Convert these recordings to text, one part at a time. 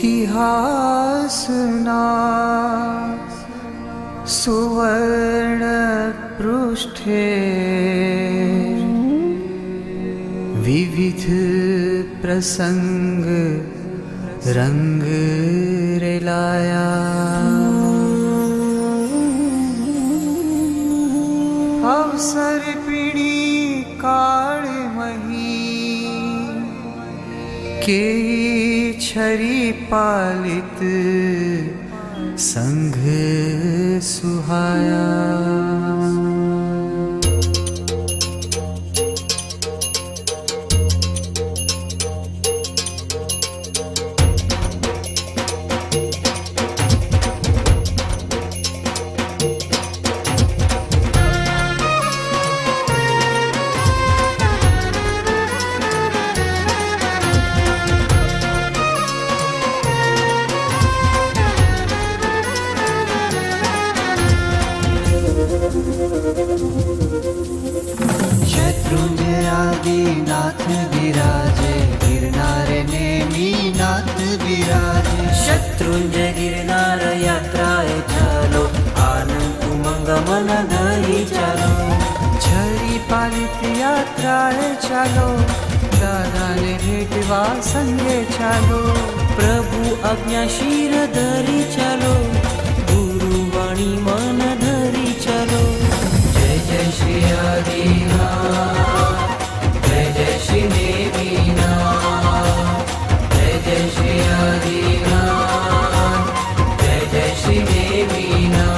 इतिहासना सुवर्ण पृष्ठे विविध प्रसंग रंग रेलाया। अवसर पिणी काळ मही के छरी पालित संघ सुहाया। शत्रुंजयादिनाथ विराजे गिरनार नेमी नाथ विराजे। शत्रुंजय गिरनार यात्राए चालो आनंद उमंग मन धरी चालो। छरी पालित यात्राए चालो दादाने भेटवा संगे चालो। प्रभु आज्ञा शिर धरी चालो गुरुवाणी मन धरी चालो। जय जय श्री आदिनाथ जय जय श्री नेमीनाथ जय जय श्री आदिनाथ जय जय श्री नेमीनाथ।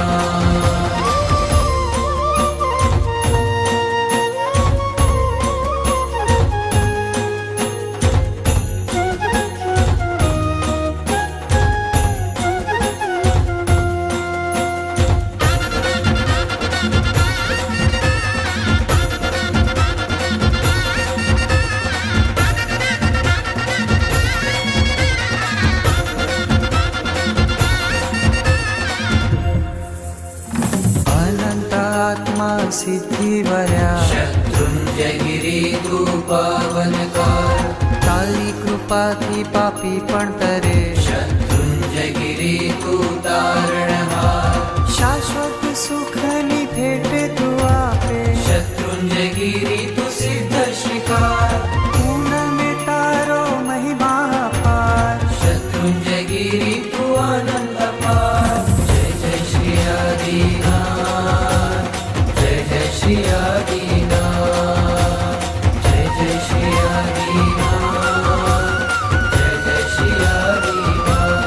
आत्मा सिद्धिवर्या शत्रुंजय गिरी तू पावनकार। तारी कृपा थी पापी पण तरे शत्रुंजय गिरी तू तारणहार। शाश्वत सुखनी भेट तू आपे शत्रुंजय गिरी तू सिद्ध शिकार। पूर्ण में तारो महिमा पार शत्रुंजय गिरी तू आनंद पार। जय जय श्री आदिनाथ जय जय श्री आदिनाथ जय जय श्री आदिनाथ जय जय श्री आदिनाथ।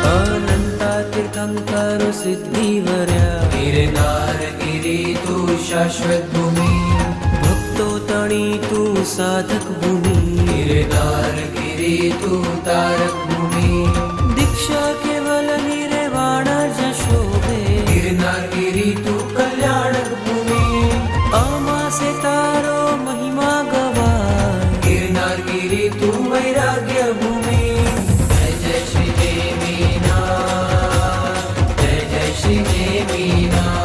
अनंता तीर्थंकर सिद्धिवर्या गिरनार गिरी तू शाश्वत भूमी। भक्तो तणी तू साधक भूमि। गिरनार गिरी तू तारक भूमी। दीक्षा केवल निर्वाण जशोभे। गिरनार गिरी तू कल्याणक भूमी। अमासे तारो महिमा गवाय। गिरनार गिरी तू वैराग्य भूमी। जय जय श्री नेमीनाथ जय जय श्री नेमीनाथ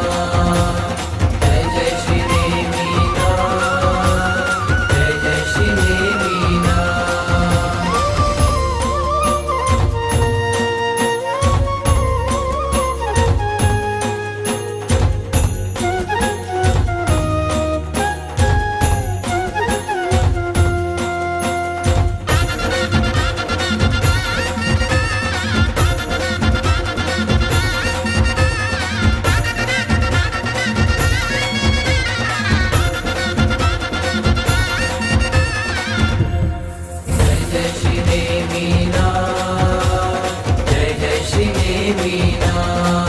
जय जय श्री नेमीनाथ जय जय श्री नेमीनाथ। जय जय श्री नेमीनाथ जय जय श्री नेमीनाथ।